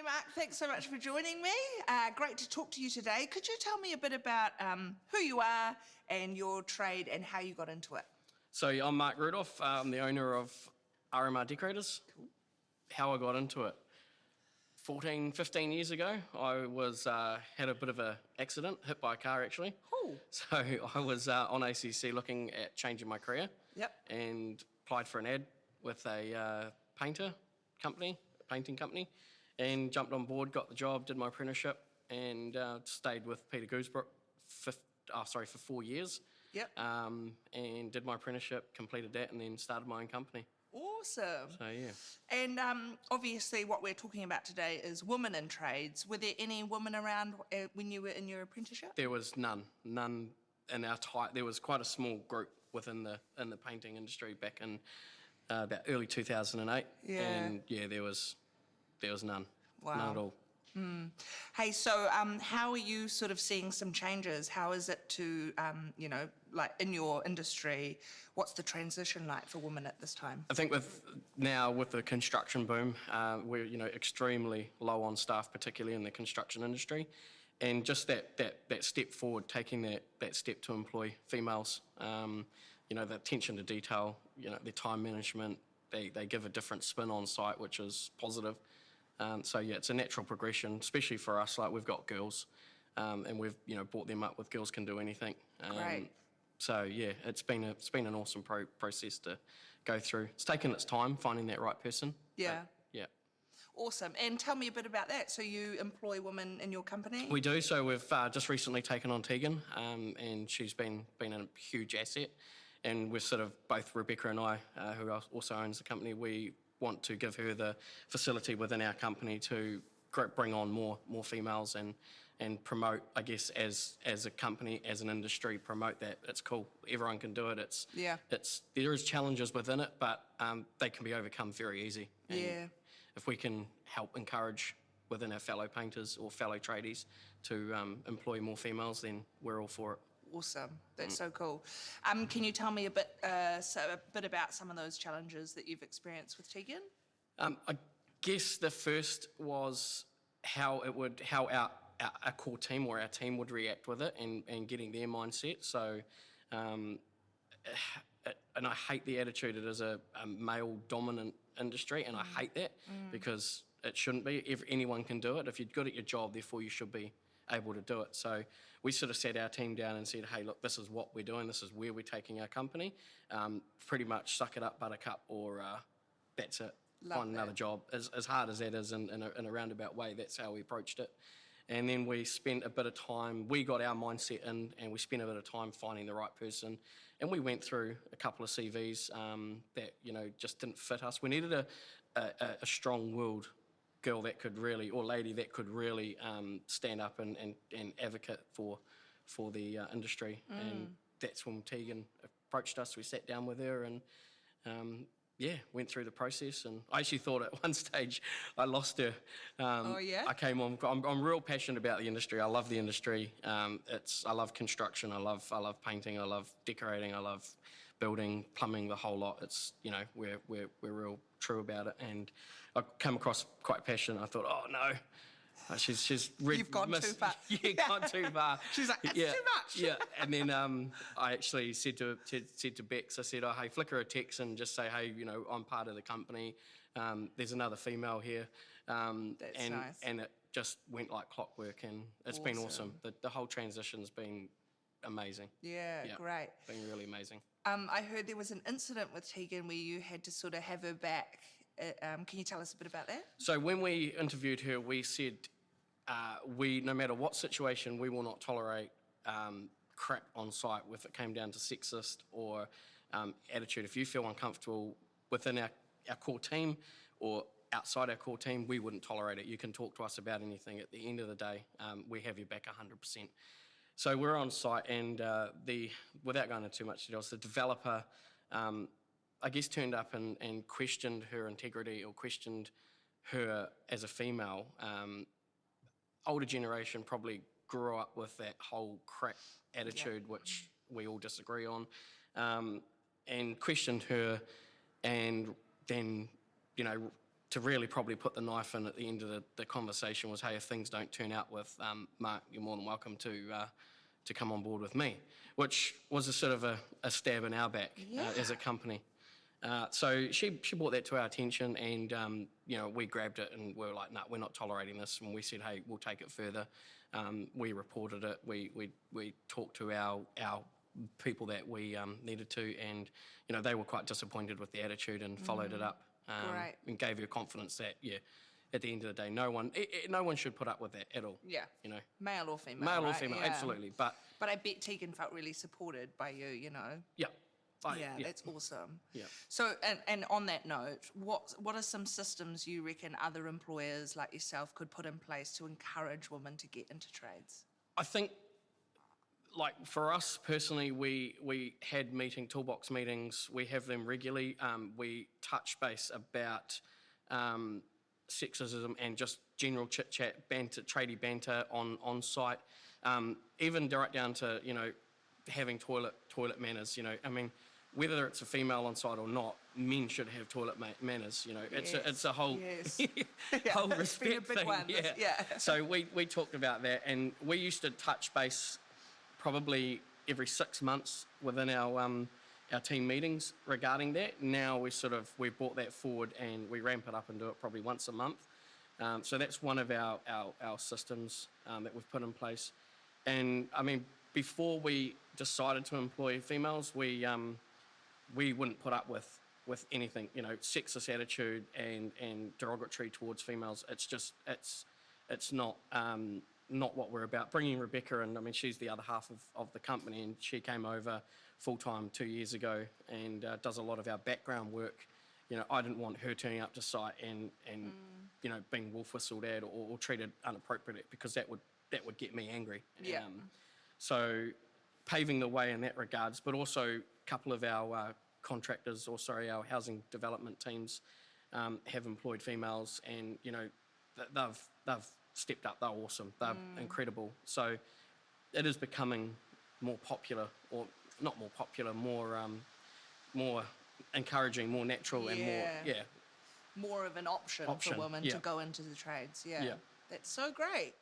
Hey Mark, thanks so much for joining me. Great to talk to you today. Could you tell me a bit about who you are and your trade and how you got into it? So I'm Marc Rudolf. I'm the owner of RMR Decorators. Cool. How I got into it? 14, 15 years ago, I was had a bit of an accident, hit by a car actually. Cool. So I was on ACC looking at changing my career. Yep. And applied for an ad with a painting company, and jumped on board, got the job, did my apprenticeship, and stayed with Peter Goosebrook for 4 years. Yep. And did my apprenticeship, completed that, and then started my own company. Awesome. So yeah. And obviously what we're talking about today is women in trades. Were there any women around when you were in your apprenticeship? There was none in our type. There was quite a small group within the painting industry back in about early 2008. Yeah. And yeah, there was none. Wow. None at all. Hey, so how are you sort of seeing some changes? How is it to, like in your industry, what's the transition like for women at this time? I think with the construction boom, we're extremely low on staff, particularly in the construction industry, and just that step forward, taking that step to employ females, the attention to detail, their time management, they give a different spin on site, which is positive. So yeah, it's a natural progression, especially for us. Like we've got girls, and we've brought them up with Girls Can Do Anything. Great. So yeah, it's been an awesome process to go through. It's taken its time finding that right person. Yeah. But, yeah. Awesome. And tell me a bit about that. So you employ women in your company? We do. So we've just recently taken on Tegan, and she's been a huge asset. And we're sort of, both Rebecca and I, who also owns the company, we want to give her the facility within our company to bring on more females and promote, I guess, as a company, as an industry, promote that. It's cool. Everyone can do it. There is challenges within it, but they can be overcome very easy. And yeah. If we can help encourage within our fellow painters or fellow tradies to employ more females, then we're all for it. Awesome. That's so cool. Can you tell me a bit about some of those challenges that you've experienced with Tegan? I guess the first was how our core team or our team would react with it and getting their mindset. So, and I hate the attitude. It is a male-dominant industry, and I hate that because it shouldn't be. Anyone can do it. If you're good at your job, therefore you should be able to do it. So we sort of sat our team down and said, hey, look, this is what we're doing. This is where we're taking our company. Pretty much suck it up, buttercup, or that's it. Find another job. As hard as that is in a roundabout way, that's how we approached it. And then we spent a bit of time, we got our mindset in, and we spent a bit of time finding the right person. And we went through a couple of CVs that, just didn't fit us. We needed a strong-willed girl that could really, or lady that could really stand up and advocate for the industry. And that's when Tegan approached us. We sat down with her and went through the process. And I actually thought at one stage I lost her. Oh yeah? I came on. I'm real passionate about the industry. I love the industry. I love construction. I love painting. I love decorating. I love building, plumbing, the whole lot. It's we're real true about it. And I came across quite passionate. I thought, oh no. She's You've gone too far. Yeah, gone too far. She's like, that's too much. Yeah, and then I actually said to Bex, I said, oh, hey, flick her a text and just say, hey, I'm part of the company. There's another female here. That's nice. And it just went like clockwork, and it's been awesome. The whole transition's been amazing. Yeah, great. Been really amazing. I heard there was an incident with Tegan where you had to sort of have her back. Can you tell us a bit about that? So when we interviewed her, we said, no matter what situation, we will not tolerate crap on site if it came down to sexist or attitude. If you feel uncomfortable within our core team or outside our core team, we wouldn't tolerate it. You can talk to us about anything. At the end of the day, we have your back 100%. So we're on site, and without going into too much details, the developer, I guess, turned up and questioned her integrity or questioned her as a female. Older generation probably grew up with that whole crap attitude, which we all disagree on, and questioned her, and then, to really probably put the knife in at the end of the conversation was, hey, if things don't turn out with Mark, you're more than welcome to come on board with me, which was a sort of a stab in our back as a company. So she brought that to our attention, and we grabbed it and we were like, no, we're not tolerating this. And we said, hey, we'll take it further. We reported it. We talked to our people that we needed to, and they were quite disappointed with the attitude and followed it up. Great. And gave her confidence that at the end of the day, no one should put up with that at all. Yeah. Male or female. Male or right? female, Yeah. Absolutely. But I bet Tegan felt really supported by you. Yeah. That's awesome. Yeah. So, and on that note, what are some systems you reckon other employers like yourself could put in place to encourage women to get into trades? I think, like for us personally, we had toolbox meetings. We have them regularly. We touch base about sexism and just general chit chat, banter, tradie banter on site. Even right down to having toilet manners. I mean, whether it's a female on site or not, men should have toilet manners. It's a whole whole respect thing. So we talked about that, and we used to touch base probably every 6 months within our team meetings regarding that. Now we brought that forward and we ramp it up and do it probably once a month. So that's one of our systems that we've put in place. And I mean, before we decided to employ females, we wouldn't put up with anything, sexist attitude and derogatory towards females. It's not what we're about. Bringing Rebecca in, I mean, she's the other half of the company, and she came over full-time 2 years ago and does a lot of our background work. I didn't want her turning up to site and being wolf whistled at or treated inappropriately, because that would get me angry. Yeah. So paving the way in that regards, but also a couple of our contractors, our housing development teams have employed females, and they've stepped up. They're awesome. They're incredible. So it is becoming more popular, or not more popular, more encouraging, more natural, and more of an option for women to go into the trades. Yeah. That's so great.